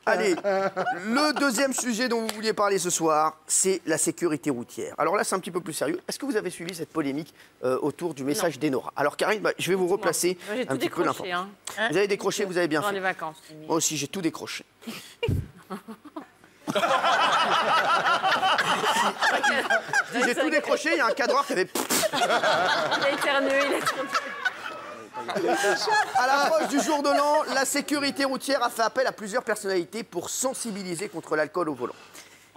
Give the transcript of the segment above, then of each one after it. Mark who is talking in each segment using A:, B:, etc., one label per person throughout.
A: Allez, le deuxième sujet dont vous vouliez parler ce soir, c'est la sécurité routière. Alors là, c'est un petit peu plus sérieux. Est-ce que vous avez suivi cette polémique autour du message d'Enora? Alors Karine, je vais vous replacer un petit peu l'information. Vous avez décroché, vous avez bien fait.
B: Les vacances.
A: Moi aussi, j'ai tout décroché. J'ai tout décroché, il y a un cadreur qui avait...
B: Il a éternué, il a éternué.
A: À l'approche du jour de l'an, la sécurité routière a fait appel à plusieurs personnalités pour sensibiliser contre l'alcool au volant.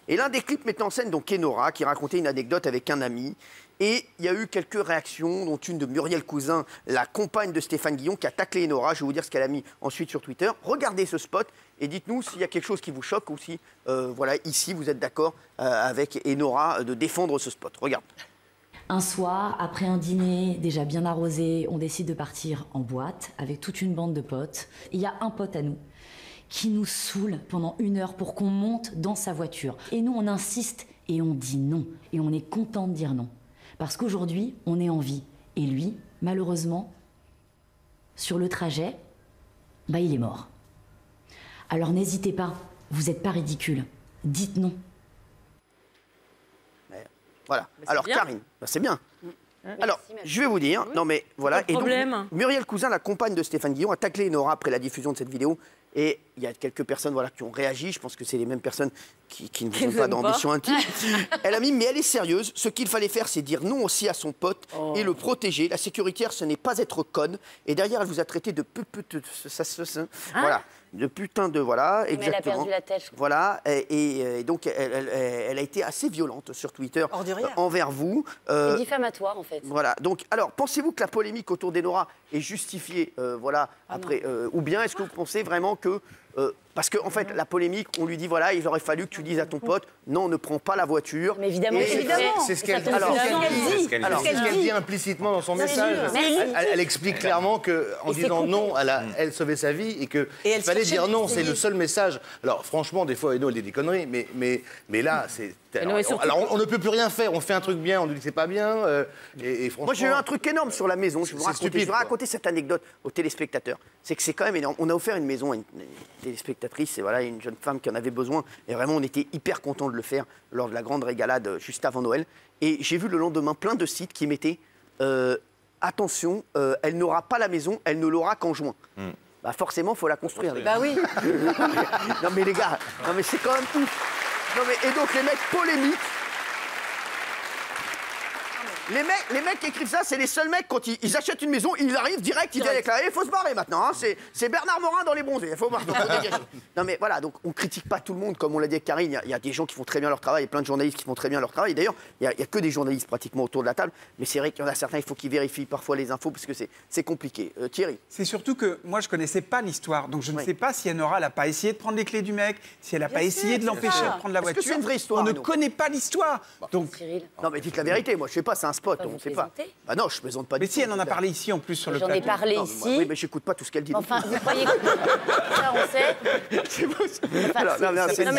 A: Et l'un des clips mettait en scène donc Enora qui racontait une anecdote avec un ami. Et il y a eu quelques réactions, dont une de Muriel Cousin, la compagne de Stéphane Guillon, qui a taclé Enora. Je vais vous dire ce qu'elle a mis ensuite sur Twitter. Regardez ce spot et dites-nous s'il y a quelque chose qui vous choque ou si, voilà, ici, vous êtes d'accord avec Enora de défendre ce spot. Regarde.
C: Un soir, après un dîner déjà bien arrosé, on décide de partir en boîte avec toute une bande de potes. Il y a un pote à nous qui nous saoule pendant 1 heure pour qu'on monte dans sa voiture. Et nous, on insiste et on dit non. Et on est content de dire non. Parce qu'aujourd'hui, on est en vie. Et lui, malheureusement, sur le trajet, il est mort. Alors n'hésitez pas, vous n'êtes pas ridicule. Dites non.
A: Voilà. Alors, Karine, c'est bien. Alors, je vais vous dire, non mais voilà. Et donc, Muriel Cousin, la compagne de Stéphane Guillon, a taclé Enora après la diffusion de cette vidéo. Et il y a quelques personnes voilà, qui ont réagi. Je pense que c'est les mêmes personnes qui ne vous ont pas d'ambition intime. Elle a mis, mais elle est sérieuse. Ce qu'il fallait faire, c'est dire non aussi à son pote et le protéger. La sécuritaire, ce n'est pas être conne. Et derrière, elle vous a traité de voilà. De putain de... Voilà,
D: mais
A: exactement.
D: elle a perdu la tête, je crois.
A: Voilà, et donc elle a été assez violente sur Twitter envers vous.
D: C'est diffamatoire, en fait.
A: Voilà, donc, alors, pensez-vous que la polémique autour d'Enora est justifiée, voilà, après, ou bien est-ce que vous pensez vraiment que... parce qu'en fait, la polémique, on lui dit, voilà, il aurait fallu que tu dises à ton pote, non, ne prends pas la voiture.
D: Mais évidemment,
E: c'est ce qu'elle dit implicitement dans son message. Elle explique clairement qu'en disant non, elle sauvait sa vie et qu'il fallait dire non, c'est le seul message. Alors franchement, des fois, Eno, elle dit des conneries, mais là, c'est... Alors, on ne peut plus rien faire, on fait un truc bien, on nous dit que c'est pas bien, et franchement...
A: Moi, j'ai eu un truc énorme sur la maison, je vais vous raconter cette anecdote aux téléspectateurs. C'est que c'est quand même énorme. On a offert une maison à une téléspectatrice, et voilà, une jeune femme qui en avait besoin, et vraiment, on était hyper contents de le faire lors de la grande régalade juste avant Noël. Et j'ai vu le lendemain plein de sites qui mettaient attention, elle n'aura pas la maison, elle ne l'aura qu'en juin. Bah forcément, il faut la construire. Les gars.
D: Bah oui.
A: Non mais les gars, non mais c'est quand même ouf. Non mais, et donc les mecs polémiques. Les mecs qui écrivent ça, c'est les seuls mecs, quand ils achètent une maison, ils arrivent direct, ils viennent déclarer, il faut se barrer maintenant, hein, c'est Bernard Morin dans Les Bronzés, il faut dégager. Non mais voilà, donc on critique pas tout le monde, comme on l'a dit avec Karine, il y a des gens qui font très bien leur travail, il y a plein de journalistes qui font très bien leur travail, d'ailleurs, il y a que des journalistes pratiquement autour de la table, mais c'est vrai qu'il y en a certains, il faut qu'ils vérifient parfois les infos, parce que c'est compliqué. Thierry?
F: C'est surtout que moi, je connaissais pas l'histoire, donc je ne sais pas si Enora n'a pas essayé de prendre les clés du mec, si elle n'a pas essayé de l'empêcher de prendre la voiture.
A: C'est une vraie histoire.
F: On ne connaît pas l'histoire. Donc...
A: Non mais dites la vérité, moi je sais pas, c'est un spot, on ne sait pas. Bah non, je plaisante pas.
F: Mais si, elle en a parlé ici en plus sur le plateau.
D: J'en ai parlé ici.
A: Oui, mais j'écoute pas tout ce qu'elle dit.
D: Enfin, vous croyez que ça, on sait. Non,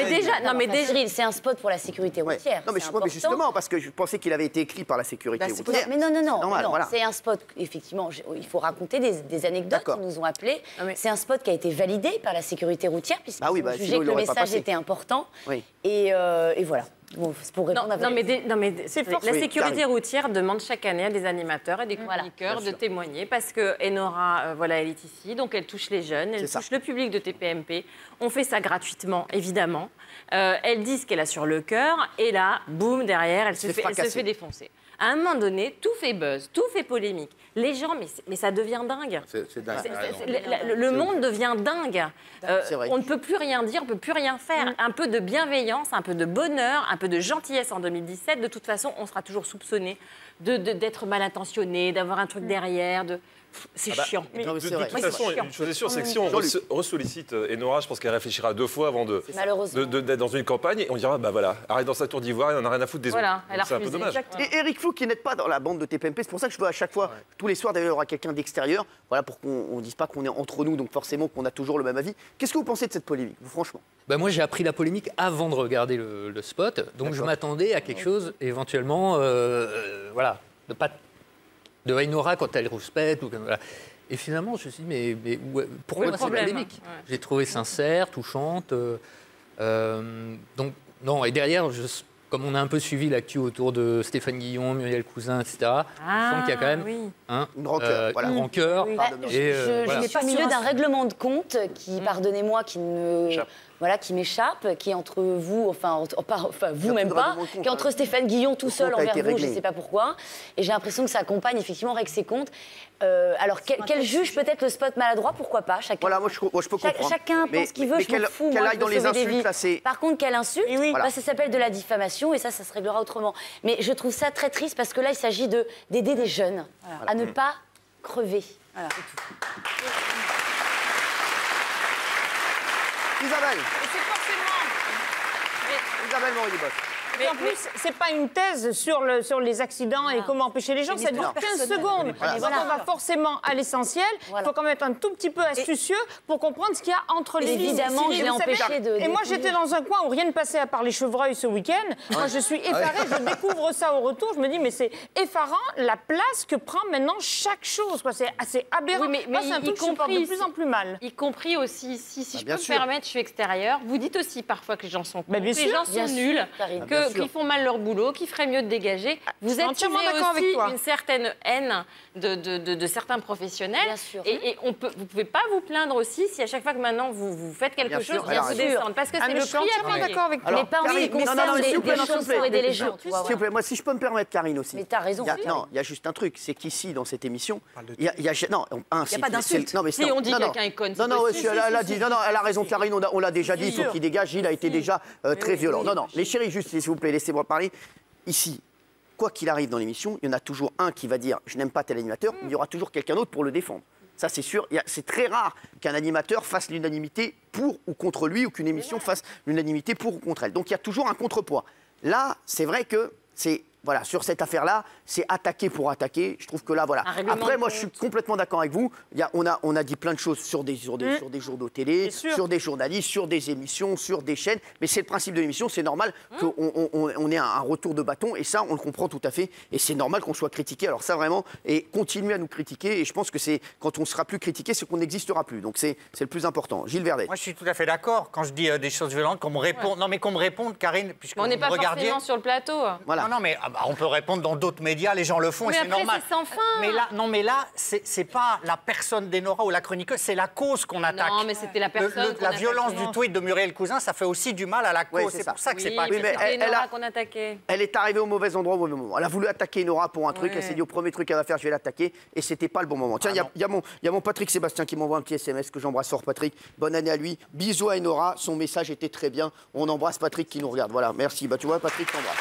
D: mais déjà, c'est un spot pour la sécurité routière.
A: Non, mais justement, parce que je pensais qu'il avait été écrit par la sécurité routière.
D: Mais non, c'est un spot, effectivement, il faut raconter des anecdotes qui nous ont appelés. C'est un spot qui a été validé par la sécurité routière, puisqu'ils ont jugé que le message était important. Et voilà. Bon, pour répondre
B: la sécurité routière demande chaque année à des animateurs et des chroniqueurs de témoigner parce que Enora, elle est ici, donc elle touche les jeunes, elle touche le public de TPMP. On fait ça gratuitement, évidemment. Elle dit ce qu'elle a sur le cœur et là, boum, derrière, elle se fait défoncer. À un moment donné, tout fait buzz, tout fait polémique. Les gens, mais ça devient dingue.
E: C'est dingue.
B: Le monde devient dingue. On ne peut plus rien dire, on ne peut plus rien faire. Un peu de bienveillance, un peu de bonheur, un peu de gentillesse en 2017. De toute façon, on sera toujours soupçonné d'être mal intentionné, d'avoir un truc derrière, C'est chiant.
G: De toute façon, une chose est sûre, c'est que si on ressollicite Enora, je pense qu'elle réfléchira 2 fois avant d'être dans une campagne. Et on dira, bah voilà, arrête dans sa tour d'ivoire, il n'en a rien à foutre des autres. C'est un peu dommage.
A: Et Eric Flou qui n'aide pas dans la bande de TPMP, c'est pour ça que je veux à chaque fois, tous les soirs, d'ailleurs, il y aura quelqu'un d'extérieur, voilà, pour qu'on ne dise pas qu'on est entre nous, donc forcément qu'on a toujours le même avis. Qu'est-ce que vous pensez de cette polémique, vous, franchement?
H: Moi, j'ai appris la polémique avant de regarder le spot, donc je m'attendais à quelque chose, éventuellement, voilà, de Enora quand elle rouspète, ou voilà. Et finalement, je me suis dit, mais pourquoi cette polémique? J'ai trouvé sincère, touchante. Donc, non, et derrière, comme on a un peu suivi l'actu autour de Stéphane Guillon, Muriel Cousin, etc., je sens qu'il y a quand même une rancœur.
D: Je n'ai pas au milieu d'un règlement de compte qui, pardonnez-moi, qui m'échappe, qui est entre vous, enfin vous même pas, qui est entre Stéphane Guillon tout seul envers vous, je ne sais pas pourquoi. Et j'ai l'impression que ça accompagne effectivement règle ses comptes. Alors, quel juge peut-être le spot maladroit, pourquoi pas? Chacun,
A: voilà, moi je peux comprendre.
D: Chacun pense ce qu'il veut, je m'en fous. Moi,
A: dans les insultes, là, c'est...
D: Par contre, quelle insulte, ça s'appelle de la diffamation et ça se réglera autrement. Mais je trouve ça très triste parce que là, il s'agit d'aider des jeunes à ne pas crever. Voilà, c'est tout.
A: Isabelle. Isabelle Morini-Bosse.
I: Mais en plus, c'est pas une thèse sur les accidents et comment empêcher les gens, ça dure 15 secondes. Donc on va forcément à l'essentiel. Il faut quand même être un tout petit peu astucieux pour comprendre ce qu'il y a entre les lignes.
D: Évidemment, je l'ai empêché de...
I: Et moi, j'étais dans un coin où rien ne passait à part les chevreuils ce week-end. Moi, je suis effarée, je découvre ça au retour. Je me dis, mais c'est effarant la place que prend maintenant chaque chose. C'est assez aberrant. Oui, mais c'est un truc qui me porte de plus en plus mal.
B: Y compris aussi, si je peux me permettre, je suis extérieure. Vous dites aussi parfois que les gens sont cons, que les gens sont nuls, qu'ils font mal leur boulot, qu'ils feraient mieux de dégager. Vous êtes aussi une certaine haine de certains professionnels. Et vous ne pouvez pas vous plaindre aussi si à chaque fois que maintenant vous faites quelque chose, bien vous descendre. Parce que c'est le prix à payer.
I: D'accord avec toi.
D: Mais pas en ce qui concerne les choses pour aider les gens.
A: S'il vous plaît, moi, si je peux me permettre, Karine aussi.
D: Mais t'as raison.
A: Non, il y a juste un truc, c'est qu'ici, dans cette émission, il n'y a
D: pas d'insulte.
B: Si on dit quelqu'un est conne,
A: non, elle a raison, Karine, on l'a déjà dit, il faut qu'il dégage, il a été déjà très violent. Non, les chéris, juste, s'il vous plaît, laissez-moi parler. Ici, quoi qu'il arrive dans l'émission, il y en a toujours un qui va dire « je n'aime pas tel animateur », mais il y aura toujours quelqu'un d'autre pour le défendre. Ça, c'est sûr. C'est très rare qu'un animateur fasse l'unanimité pour ou contre lui ou qu'une émission fasse l'unanimité pour ou contre elle. Donc, il y a toujours un contrepoids. Là, c'est vrai que c'est... Voilà, sur cette affaire-là, c'est attaquer pour attaquer. Je trouve que là, voilà. Après, moi, je suis complètement d'accord avec vous. On a dit plein de choses sur des journaux télé, sur des journalistes, sur des émissions, sur des chaînes. Mais c'est le principe de l'émission. C'est normal qu'on ait un retour de bâton. Et ça, on le comprend tout à fait. Et c'est normal qu'on soit critiqué. Alors ça, vraiment, et continuer à nous critiquer. Et je pense que c'est quand on ne sera plus critiqué, c'est qu'on n'existera plus. Donc c'est le plus important. Gilles Verdet.
J: Moi, je suis tout à fait d'accord. Quand je dis des choses violentes, qu'on me réponde. Non, mais qu'on me réponde, Karine, puisque
B: on n'est pas forcément sur le plateau.
J: Voilà. Non, mais on peut répondre dans d'autres médias, les gens le font et c'est normal.
B: C'est sans fin.
J: Mais là, c'est pas la personne d'Enora ou la chroniqueuse, c'est la cause qu'on attaque.
B: Non, mais c'était la personne.
J: La violence du tweet de Muriel Cousin, ça fait aussi du mal à la cause. C'est pour ça que c'est pas.
B: Oui, mais Enora qu'on attaquait.
A: Elle est arrivée au mauvais endroit au mauvais moment. Elle a voulu attaquer Enora pour un truc. Elle s'est dit au premier truc qu'elle va faire, je vais l'attaquer. Et c'était pas le bon moment. Tiens, il y a mon Patrick Sébastien qui m'envoie un petit SMS que j'embrasse fort, Patrick. Bonne année à lui. Bisous à Enora. Son message était très bien. On embrasse Patrick qui nous regarde. Voilà, merci. Tu vois, Patrick t'embrasse.